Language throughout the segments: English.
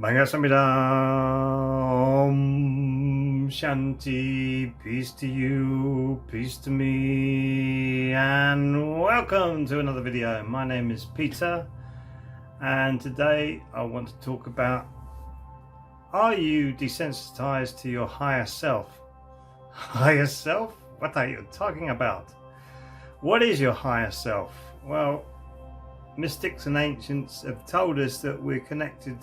Mangasamida Om Shanti, peace to you, peace to me, and welcome to another video. My name is Peter, and today I want to talk about, are you desensitized to your higher self? Higher self? What are you talking about? What is your higher self? Well, mystics and ancients have told us that we're connected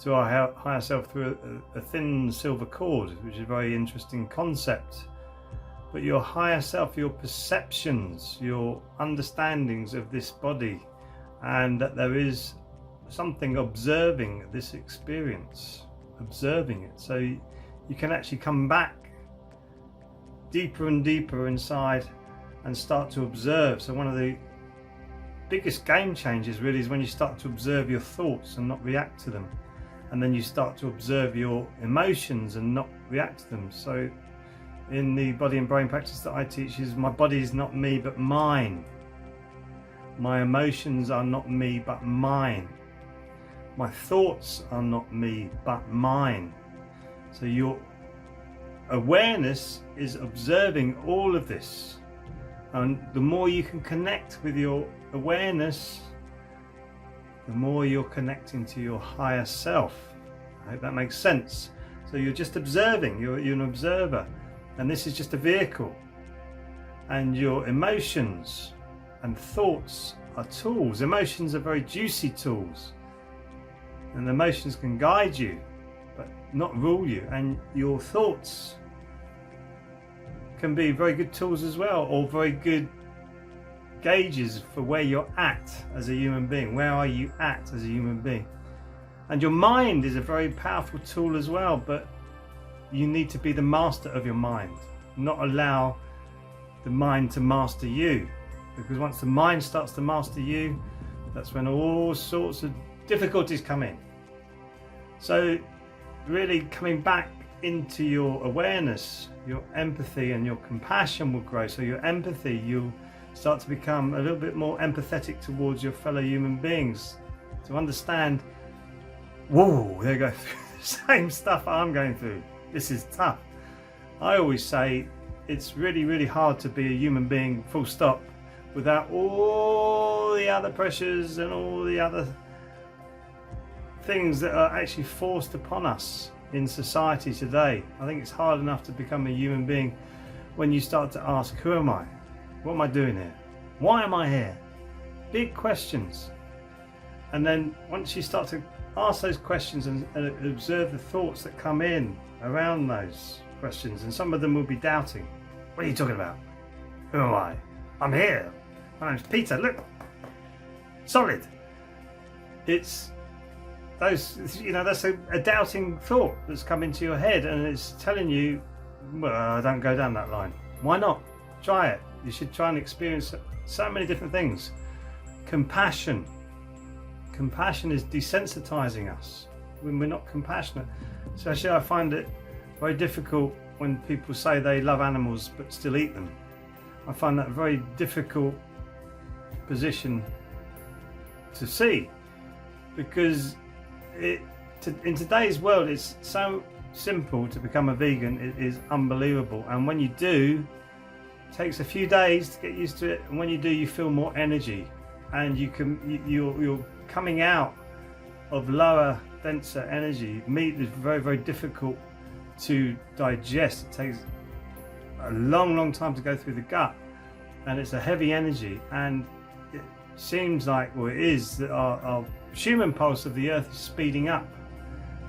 to our higher self through a thin silver cord, which is a very interesting concept. But your higher self, your perceptions, your understandings of this body, and that there is something observing this experience, observing it. So you can actually come back deeper and deeper inside and start to observe. So one of the biggest game changers really is when you start to observe your thoughts and not react to them. And then you start to observe your emotions and not react to them. So in the body and brain practice that I teach is, my body is not me but mine. My emotions are not me but mine. My thoughts are not me but mine. So your awareness is observing all of this. And the more you can connect with your awareness, the more you're connecting to your higher self. I hope that makes sense. So you're just observing, you're an observer, and this is just a vehicle. And your emotions and thoughts are tools. Emotions are very juicy tools, and emotions can guide you but not rule you. And your thoughts can be very good tools as well, or very good gauges for where you're at as a human being. Where are you at as a human being? And your mind is a very powerful tool as well, but you need to be the master of your mind, not allow the mind to master you, because once the mind starts to master you, that's when all sorts of difficulties come in. So really coming back into your awareness, your empathy and your compassion will grow. So your empathy, you'll start to become a little bit more empathetic towards your fellow human beings, to understand, whoa, they go through the same stuff I'm going through. This is tough. I always say it's really, really hard to be a human being, full stop, without all the other pressures and all the other things that are actually forced upon us in society today. I think it's hard enough to become a human being when you start to ask, who am I? What am I doing here? Why am I here? Big questions. And then once you start to ask those questions and observe the thoughts that come in around those questions, and some of them will be doubting. What are you talking about? Who am I? I'm here. My name's Peter. Look, solid. It's those, that's a doubting thought that's come into your head, and it's telling you, well, don't go down that line. Why not? Try it. You should try and experience so many different things. Compassion. Compassion is desensitizing us when we're not compassionate. So actually I find it very difficult when people say they love animals but still eat them. I find that a very difficult position to see, because in today's world it's so simple to become a vegan. It is unbelievable, and when you do, it takes a few days to get used to it, and when you do, you feel more energy, and you're coming out of lower, denser energy. Meat is very, very difficult to digest. It takes a long time to go through the gut, and it's a heavy energy, and it seems like, well, it is, that our human pulse of the earth is speeding up,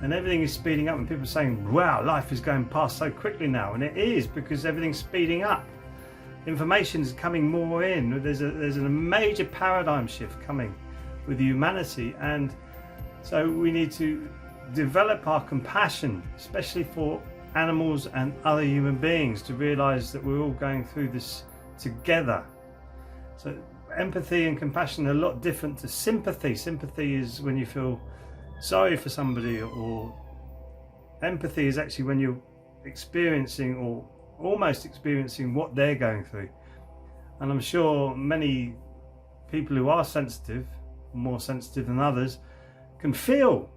and everything is speeding up, and people are saying, wow, life is going past so quickly now, and it is, because everything's speeding up. Information is coming more in. There's a major paradigm shift coming with humanity, and so we need to develop our compassion, especially for animals and other human beings, to realize that we're all going through this together. So empathy and compassion are a lot different to sympathy. Sympathy is when you feel sorry for somebody, or empathy is actually when you're experiencing or almost experiencing what they're going through. And I'm sure many people who are sensitive, more sensitive than others, can feel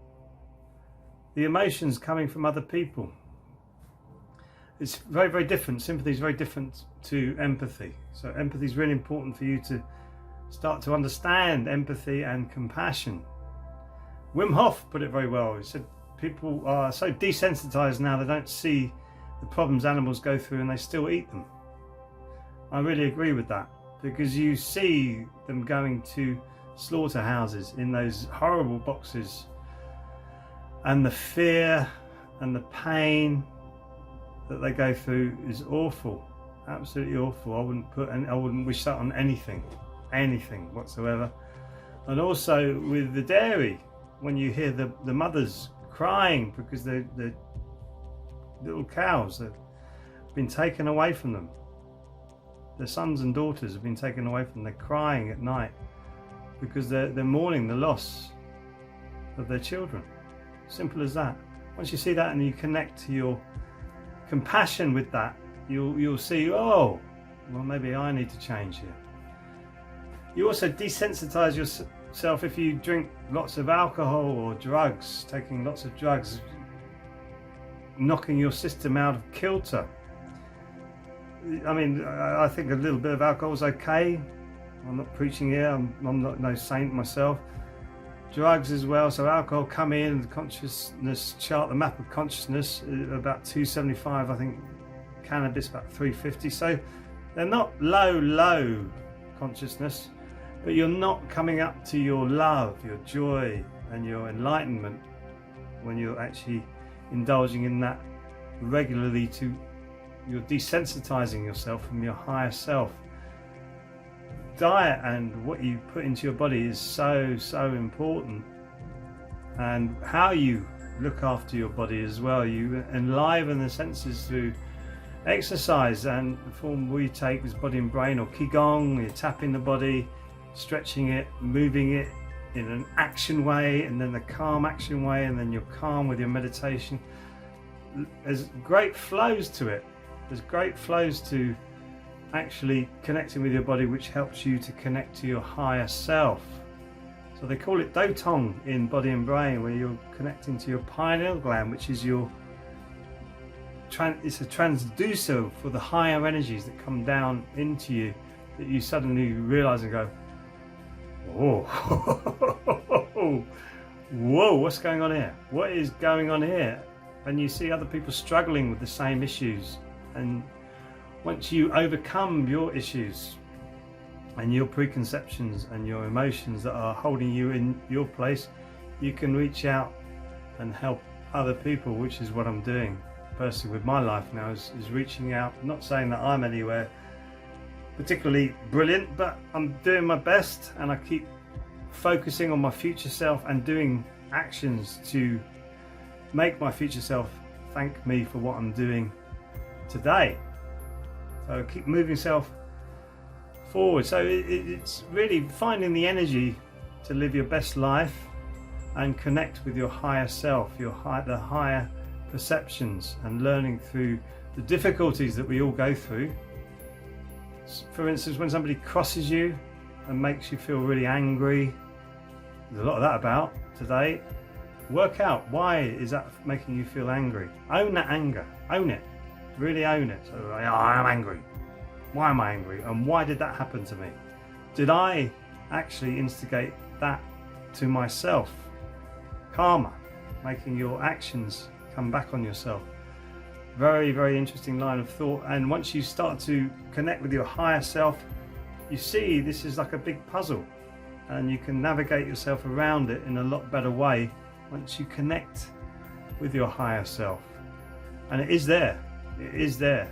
the emotions coming from other people. It's very, very different. Sympathy is very different to empathy. So empathy is really important for you to start to understand empathy and compassion. Wim Hof put it very well. He said people are so desensitized now they don't see the problems animals go through and they still eat them. I really agree with that, because you see them going to slaughterhouses in those horrible boxes, and the fear and the pain that they go through is awful, absolutely awful. I wouldn't wish that on anything whatsoever. And also with the dairy, when you hear the mothers crying because the little cows have been taken away from them, their sons and daughters have been taken away from them, they're crying at night because they're mourning the loss of their children. Simple as that. Once you see that and you connect to your compassion with that, you'll see, oh, well, maybe I need to change here. You also desensitize yourself if you drink lots of alcohol or drugs, taking lots of drugs, knocking your system out of kilter. I mean, I think a little bit of alcohol is okay. I'm not preaching here, I'm not no saint myself. Drugs as well, so alcohol come in, the consciousness chart, the map of consciousness, about 275, I think cannabis about 350, so they're not low consciousness, but you're not coming up to your love, your joy and your enlightenment when you're actually indulging in that regularly. You're desensitizing yourself from your higher self. Diet and what you put into your body is so important, and how you look after your body as well. You enliven the senses through exercise, and the form we take is body and brain, or qigong. You're tapping the body, stretching it, moving it in an action way, and then the calm action way, and then you're calm with your meditation. There's great flows to it. There's great flows to actually connecting with your body, which helps you to connect to your higher self. So they call it dotong in body and brain, where you're connecting to your pineal gland, which is it's a transducer for the higher energies that come down into you, that you suddenly realize and go, whoa, whoa, what's going on here? What is going on here? And you see other people struggling with the same issues, and once you overcome your issues and your preconceptions and your emotions that are holding you in your place, you can reach out and help other people, which is what I'm doing personally with my life now, is reaching out. Not saying that I'm anywhere particularly brilliant, but I'm doing my best, and I keep focusing on my future self and doing actions to make my future self thank me for what I'm doing today. So keep moving yourself forward. So it's really finding the energy to live your best life and connect with your higher self, the higher perceptions, and learning through the difficulties that we all go through. For instance, when somebody crosses you and makes you feel really angry, there's a lot of that about today. Work out, why is that making you feel angry? Own that anger, own it. Really own it. So I'm angry. Why am I angry? And why did that happen to me? Did I actually instigate that to myself? Karma, making your actions come back on yourself. Very, very interesting line of thought. And once you start to connect with your higher self, you see this is like a big puzzle, and you can navigate yourself around it in a lot better way once you connect with your higher self. And it is there. It is there,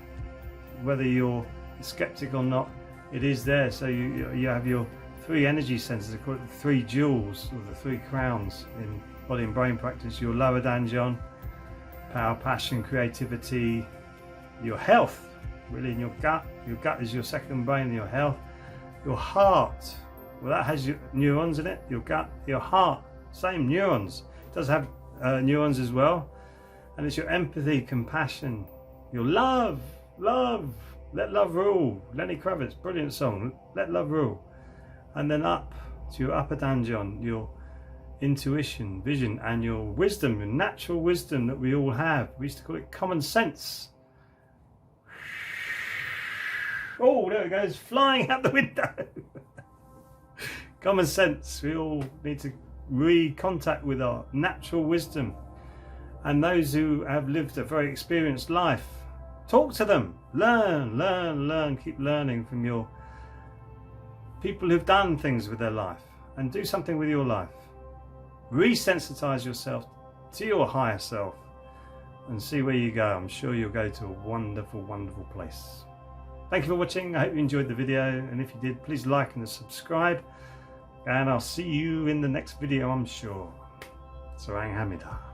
whether you're a skeptic or not. It is there. So you have your three energy centers, they call it the three jewels, or the three crowns in body and brain practice. Your lower danjian, power, passion, creativity, your health, really in your gut. Your gut is your second brain, your health. Your heart, well, that has your neurons in it. Your gut, your heart, same neurons. It does have neurons as well. And it's your empathy, compassion, your love, let love rule. Lenny Kravitz, brilliant song, Let Love Rule. And then up to your upper danjian, your intuition, vision, and your wisdom, your natural wisdom that we all have. We used to call it common sense. Oh, there it goes, flying out the window. Common sense. We all need to recontact with our natural wisdom. And those who have lived a very experienced life, talk to them. Learn, learn, learn. Keep learning from your people who've done things with their life, and do something with your life. Resensitize yourself to your higher self and see where you go. I'm sure you'll go to a wonderful, wonderful place. Thank you for watching. I hope you enjoyed the video, and if you did, please like and subscribe, and I'll see you in the next video, I'm sure. Sarang Hamida.